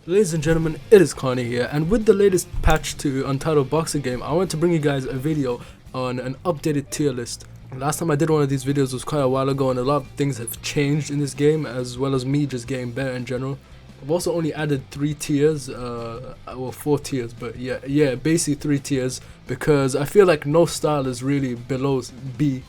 Ladies and gentlemen, it is Connie here, and with the latest patch to Untitled Boxing Game, I want to bring you guys a video on an updated tier list. Last time I did one of these videos was quite a while ago, and a lot of things have changed in this game, as well as me just getting better in general. I've also only added 3 tiers, well 4 tiers, but yeah, basically 3 tiers, because I feel like no style is really below B.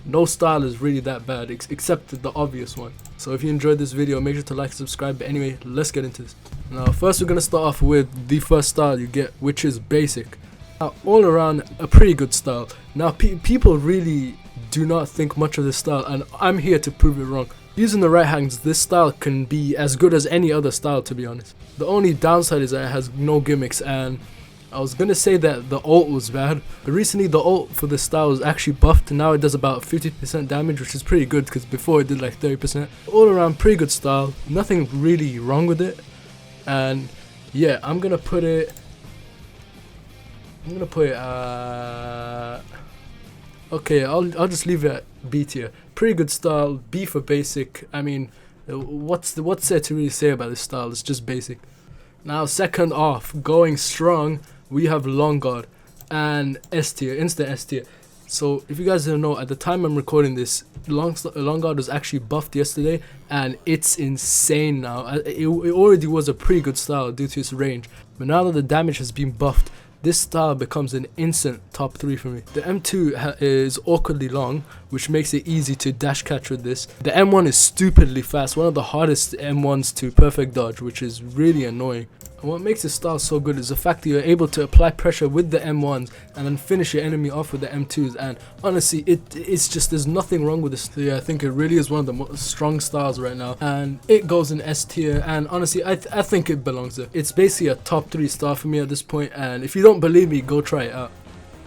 No style is really that bad, except the obvious one. So if you enjoyed this video, make sure to like and subscribe. But anyway, let's get into this. Now first we're going to start off with the first style you get, which is basic. Now all around a pretty good style. Now people really do not think much of this style, and I'm here to prove it wrong. Using the right hands, this style can be as good as any other style, to be honest. The only downside is that it has no gimmicks, and I was gonna say that the ult was bad, but recently the ult for this style was actually buffed, and now it does about 50% damage, which is pretty good because before it did like 30%. All around pretty good style, nothing really wrong with it, and yeah, I'm gonna put it okay, I'll just leave it at B tier. Pretty good style, B for basic. I mean, what's there to really say about this style? It's just basic. Now second off, going strong, we have Long Guard and S tier, instant S tier. So if you guys don't know, at the time I'm recording this, Long Guard was actually buffed yesterday, and it's insane now. It already was a pretty good style due to its range, but now that the damage has been buffed, this style becomes an instant top 3 for me. The M2 is awkwardly long, which makes it easy to dash catch with this. The M1 is stupidly fast, one of the hardest M1s to perfect dodge, which is really annoying. And what makes this style so good is the fact that you're able to apply pressure with the M1s and then finish your enemy off with the M2s, and honestly it's just, there's nothing wrong with this. So yeah, I think it really is one of the most strong styles right now, and it goes in S tier, and honestly I think it belongs there. It's basically a top 3 star for me at this point, and if you don't believe me, go try it out.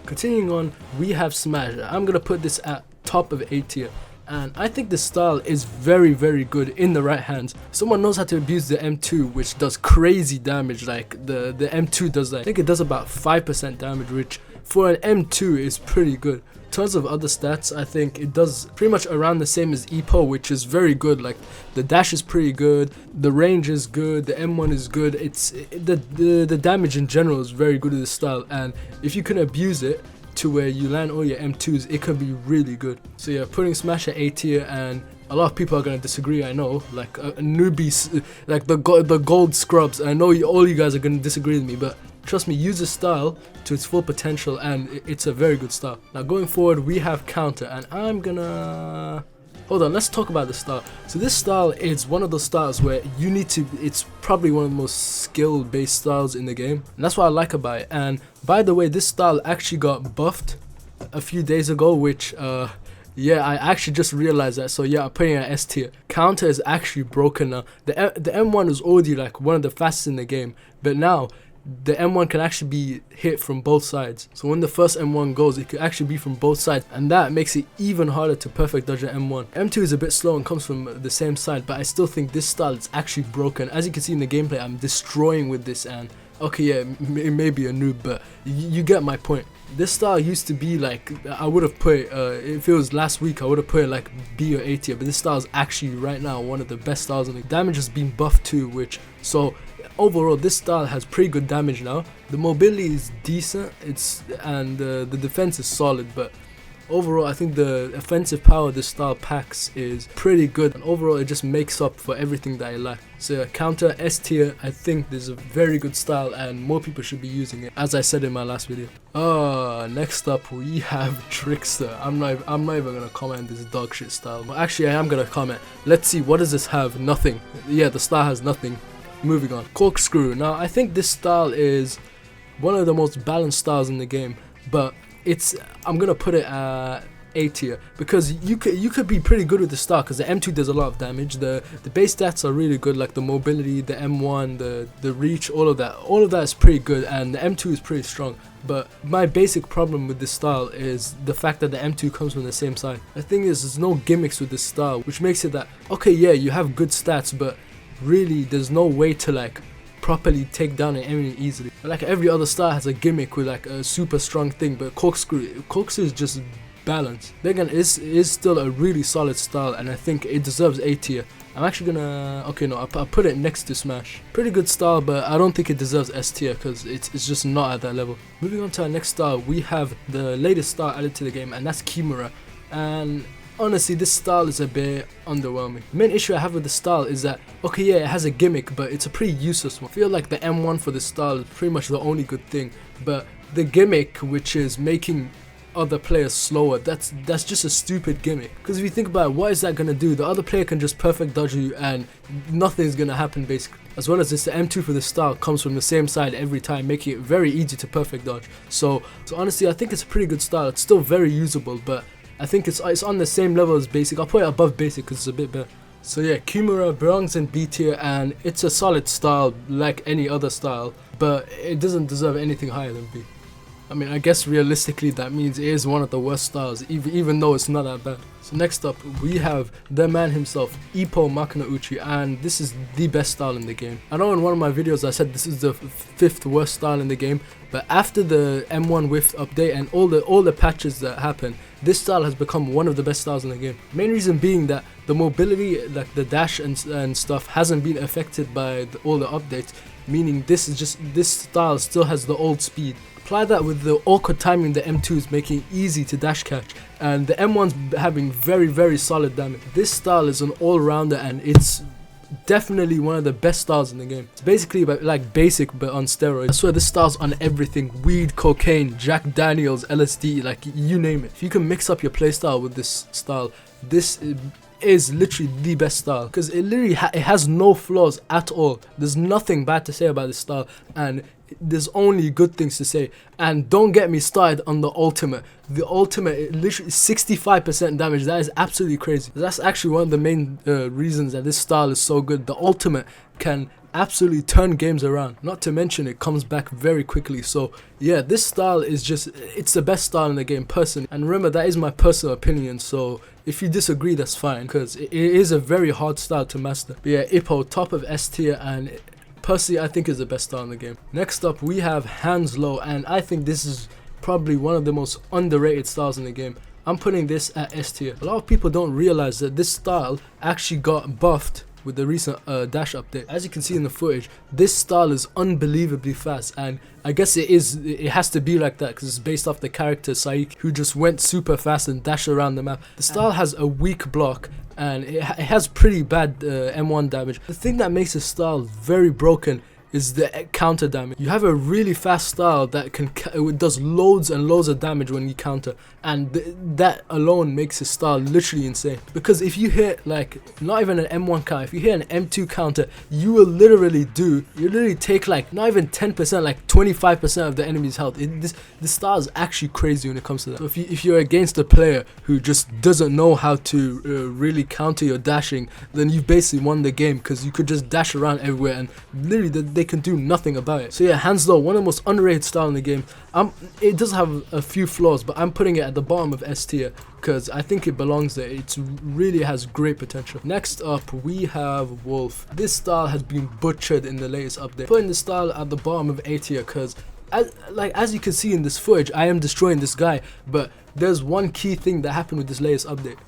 Continuing on, we have Smash. I'm gonna put this at top of A tier. And I think this style is very good in the right hands. Someone knows how to abuse the M2, which does crazy damage. Like the M2 does, I think it does about 5% damage, which for an M2 is pretty good. In terms of other stats, I think it does pretty much around the same as Ippo, which is very good. Like the dash is pretty good, the range is good, the M1 is good. It's the damage in general is very good in this style, and if you can abuse it to where you land all your M2s, it can be really good. So yeah, putting Smash at A tier, and a lot of people are gonna disagree, I know, like newbies, like the gold scrubs. I know all you guys are gonna disagree with me, but trust me, use the style to its full potential, and it's a very good style. Now going forward, we have Counter, and I'm gonna... Hold on, let's talk about this style. So this style is one of those styles where you need to, it's probably one of the most skill-based styles in the game, and that's what I like about it. And by the way, this style actually got buffed a few days ago, which yeah, I actually just realized that. So yeah, I'm putting it at S tier. Counter is actually broken now. The M1 is already like one of the fastest in the game, but now the M1 can actually be hit from both sides. So when the first M1 goes, it could actually be from both sides, and that makes it even harder to perfect dodge an M1. M2 is a bit slow and comes from the same side, but I still think this style is actually broken. As you can see in the gameplay, I'm destroying with this, and okay, yeah, it may be a noob, but you get my point. This style used to be like, I would have put if it was last week, I would have put it like B or A tier, but this style is actually right now one of the best styles, and the damage has been buffed too, which, so overall this style has pretty good damage now. The mobility is decent, and the defense is solid, but overall I think the offensive power this style packs is pretty good, and overall it just makes up for everything that I lack. So yeah, Counter S tier. I think this is a very good style, and more people should be using it, as I said in my last video. Next up we have Trickster. I'm not even gonna comment this dog shit style, but actually I am gonna comment. Let's see, what does this have? Nothing. Yeah, the style has nothing. Moving on, Corkscrew. Now I think this style is one of the most balanced styles in the game, but I'm gonna put it at A tier, because you could be pretty good with the style, because the M2 does a lot of damage. The base stats are really good, like the mobility, the M1, the reach, all of that is pretty good, and the M2 is pretty strong. But my basic problem with this style is the fact that the M2 comes from the same side. The thing is, there's no gimmicks with this style, which makes it that, okay, yeah, you have good stats, but really there's no way to like properly take down an enemy easily. Like every other style has a gimmick with like a super strong thing, but Corkscrew is just balance. Then again, is still a really solid style, and I think it deserves A tier. I'm actually gonna, okay, no, I'll put it next to Smash. Pretty good style, but I don't think it deserves S tier because it's just not at that level. Moving on to our next style, we have the latest style added to the game, and that's Kimura. And honestly, this style is a bit underwhelming. The main issue I have with the style is that, okay, yeah, it has a gimmick, but it's a pretty useless one. I feel like the M1 for this style is pretty much the only good thing, but the gimmick, which is making other players slower, that's just a stupid gimmick. Because if you think about it, what is that gonna do? The other player can just perfect dodge you and nothing's gonna happen basically. As well as this, the M2 for this style comes from the same side every time, making it very easy to perfect dodge. So honestly, I think it's a pretty good style. It's still very usable, but I think it's on the same level as basic. I'll put it above basic because it's a bit better. So yeah, Kimura belongs in B tier, and it's a solid style like any other style, but it doesn't deserve anything higher than B. I mean, I guess realistically that means it is one of the worst styles, even though it's not that bad. So next up, we have the man himself, Ippo Makanauchi, and this is the best style in the game. I know in one of my videos I said this is the 5th worst style in the game, but after the M1 Wift update and all the patches that happened, this style has become one of the best styles in the game. Main reason being that the mobility, like the dash and stuff, hasn't been affected by all the updates, meaning this style still has the old speed. Apply that with the awkward timing the M2s making it easy to dash catch, and the M1's having very, very solid damage. This style is an all-rounder, and it's definitely one of the best styles in the game. It's basically like basic but on steroids. I swear this style's on everything: weed, cocaine, Jack Daniels, LSD, like you name it. If you can mix up your playstyle with this style, this is literally the best style, because it literally it has no flaws at all. There's nothing bad to say about this style, and there's only good things to say. And don't get me started on the ultimate. The ultimate, literally 65% damage. That is absolutely crazy. That's actually one of the main reasons that this style is so good. The ultimate can absolutely turn games around. Not to mention it comes back very quickly. So yeah, this style is just, it's the best style in the game personally. And remember, that is my personal opinion, so if you disagree, that's fine, because it is a very hard style to master. But yeah, Ippo, top of S tier, and personally I think is the best style in the game. Next up, we have Hands Low, and I think this is probably one of the most underrated styles in the game. I'm putting this at S tier. A lot of people don't realize that this style actually got buffed with the recent dash update. As you can see in the footage, this style is unbelievably fast, and I guess it has to be like that because it's based off the character Saik, who just went super fast and dashed around the map. The style has a weak block, and it has pretty bad M1 damage. The thing that makes this style very broken is the counter damage. You have a really fast style that it does loads and loads of damage when you counter, and that alone makes the style literally insane. Because if you hit, like, not even an M1 counter, if you hit an M2 counter, you literally take like not even 10%, like 25% of the enemy's health. This style is actually crazy when it comes to that. So if you're against a player who just doesn't know how to really counter your dashing, then you've basically won the game, because you could just dash around everywhere and literally they can do nothing about it. So yeah, hands low, one of the most underrated style in the game. It does have a few flaws, but I'm putting it at the bottom of S tier because I think it belongs there. It really has great potential. Next up, we have Wolf. This style has been butchered in the latest update. Putting the style at the bottom of A tier because as you can see in this footage, I am destroying this guy, but there's one key thing that happened with this latest update.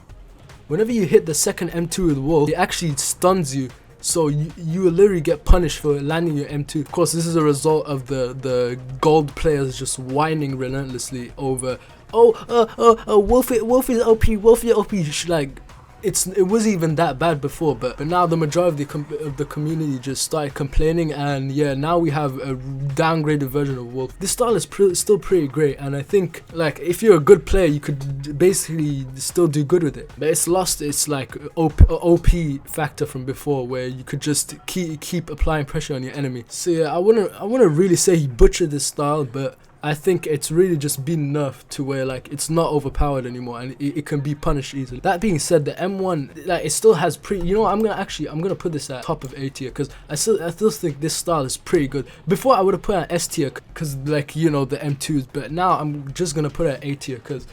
Whenever you hit the second M2 with Wolf, it actually stuns you. So you will literally get punished for landing your M2. Of course, this is a result of the gold players just whining relentlessly over, Wolf is OP, Wolf is OP. Like, it wasn't even that bad before, but now the majority of the community just started complaining, and yeah, now we have a downgraded version of Wolf. This style is still pretty great, and I think, like, if you're a good player, you could basically still do good with it. But it's lost its like OP factor from before, where you could just keep applying pressure on your enemy. So yeah, I wouldn't really say he butchered this style, but I think it's really just been nerfed to where, like, it's not overpowered anymore, and it can be punished easily. That being said, the M1, like, it still has you know what, I'm gonna put this at top of A tier, because I still think this style is pretty good. Before I would have put it at S tier because, like, you know, the M2s, but now I'm just gonna put it at A tier because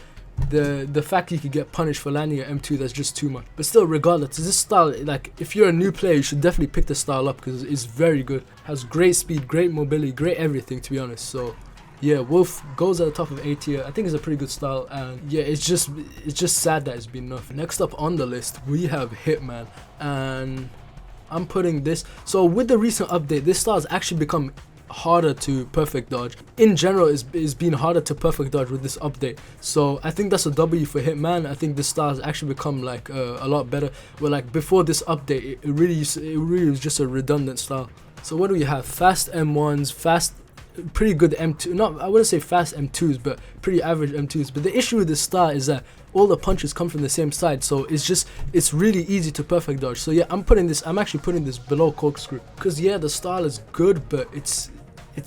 the fact you could get punished for landing an M2, that's just too much. But still, regardless, this style, like, if you're a new player, you should definitely pick the style up because it's very good. Has great speed, great mobility, great everything, to be honest. So yeah, Wolf goes at the top of A tier. I think it's a pretty good style, and yeah, it's just sad that it's been nerfed. Next up on the list, we have Hitman, and I'm putting this. So with the recent update, this style has actually become harder to perfect dodge. In general, it's been harder to perfect dodge with this update. So I think that's a W for Hitman. I think this style has actually become like a lot better. Well, like before this update, it really was just a redundant style. So what do we have? Fast M1s, pretty good M2, not, I wouldn't say fast M2s, but pretty average M2s. But the issue with this style is that all the punches come from the same side, so it's really easy to perfect dodge. So yeah, I'm actually putting this below Corkscrew, because yeah, the style is good, but it's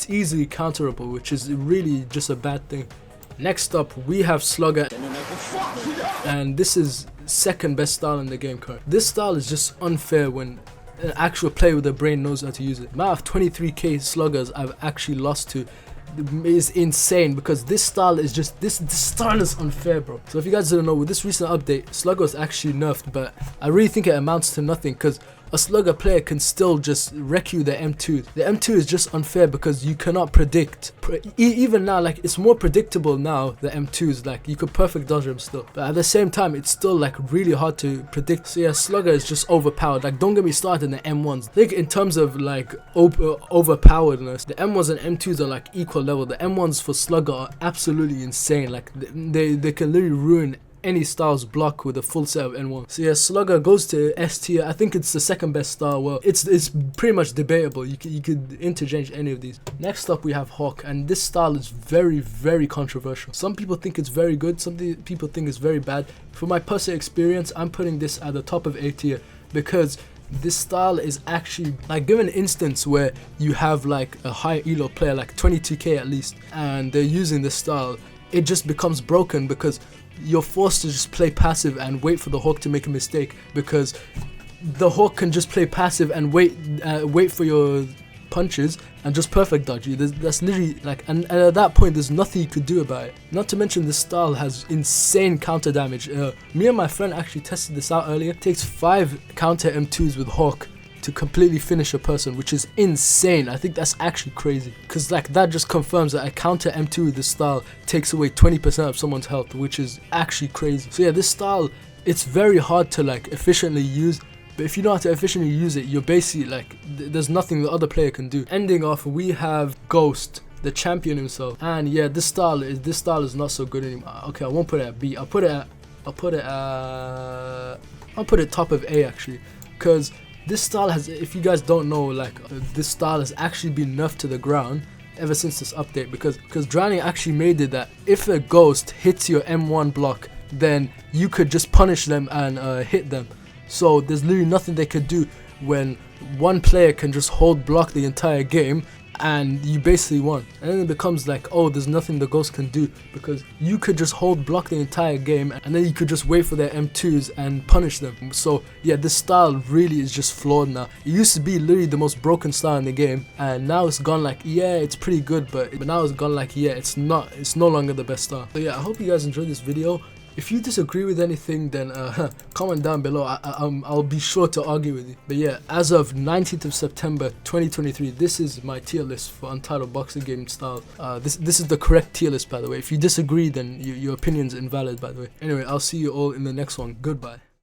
easily counterable, which is really just a bad thing. Next up, we have Slugger, and this is second best style in the game currently. This style is just unfair when an actual player with a brain knows how to use it. The amount of 23k sluggers I've actually lost to is insane, because this style is just this style is unfair, bro. So if you guys didn't know, with this recent update, Slugger was actually nerfed, but I really think it amounts to nothing, because a Slugger player can still just wreck you the M2. The M2 is just unfair because you cannot predict. Even now, like, it's more predictable now, the M2s, like, you could perfect dodge them still. But at the same time, it's still, like, really hard to predict. So yeah, Slugger is just overpowered. Like, don't get me started in the M1s. I think in terms of, like, overpoweredness, the M1s and M2s are, like, equal level. The M1s for Slugger are absolutely insane. Like, they can literally ruin any style's block with a full set of N1. So yeah, Slugger goes to S tier. I think it's the second best style. Well, it's pretty much debatable. You could interchange any of these. Next up, we have Hawk, and this style is very, very controversial. Some people think it's very good, some people think it's very bad. For my personal experience, I'm putting this at the top of A tier, because this style is actually, like, give an instance where you have like a high elo player, like 22k at least, and they're using this style, it just becomes broken, because you're forced to just play passive and wait for the Hawk to make a mistake, because the Hawk can just play passive and wait for your punches and just perfect dodge you. That's literally like, and at that point there's nothing you could do about it. Not to mention, this style has insane counter damage. Me and my friend actually tested this out earlier. It takes 5 counter M2s with Hawk to completely finish a person, which is insane. I think that's actually crazy, because like that just confirms that a counter M2 with this style takes away 20% of someone's health, which is actually crazy. So yeah, this style, it's very hard to like efficiently use, but if you know how to efficiently use it, you're basically like, there's nothing the other player can do. Ending off, we have Ghost, the champion himself, and yeah, this style is not so good anymore. Okay, I won't put it at B. I'll put it top of A actually, because this style has, if you guys don't know, like, this style has actually been nerfed to the ground ever since this update, because Drowning actually made it that if a Ghost hits your M1 block, then you could just punish them and hit them. So there's literally nothing they could do when one player can just hold block the entire game, and you basically won. And then it becomes like, oh, there's nothing the Ghost can do, because you could just hold block the entire game, and then you could just wait for their M2s and punish them. So yeah, this style really is just flawed now. It used to be literally the most broken style in the game, and now it's gone like, yeah, it's pretty good, but now it's gone like, yeah, it's no longer the best style. So yeah, I hope you guys enjoyed this video. If you disagree with anything, then comment down below. I'll be sure to argue with you. But yeah, as of 19th of September 2023, this is my tier list for Untitled Boxing Game style. This is the correct tier list, by the way. If you disagree, then your opinion's invalid, by the way. Anyway, I'll see you all in the next one. Goodbye.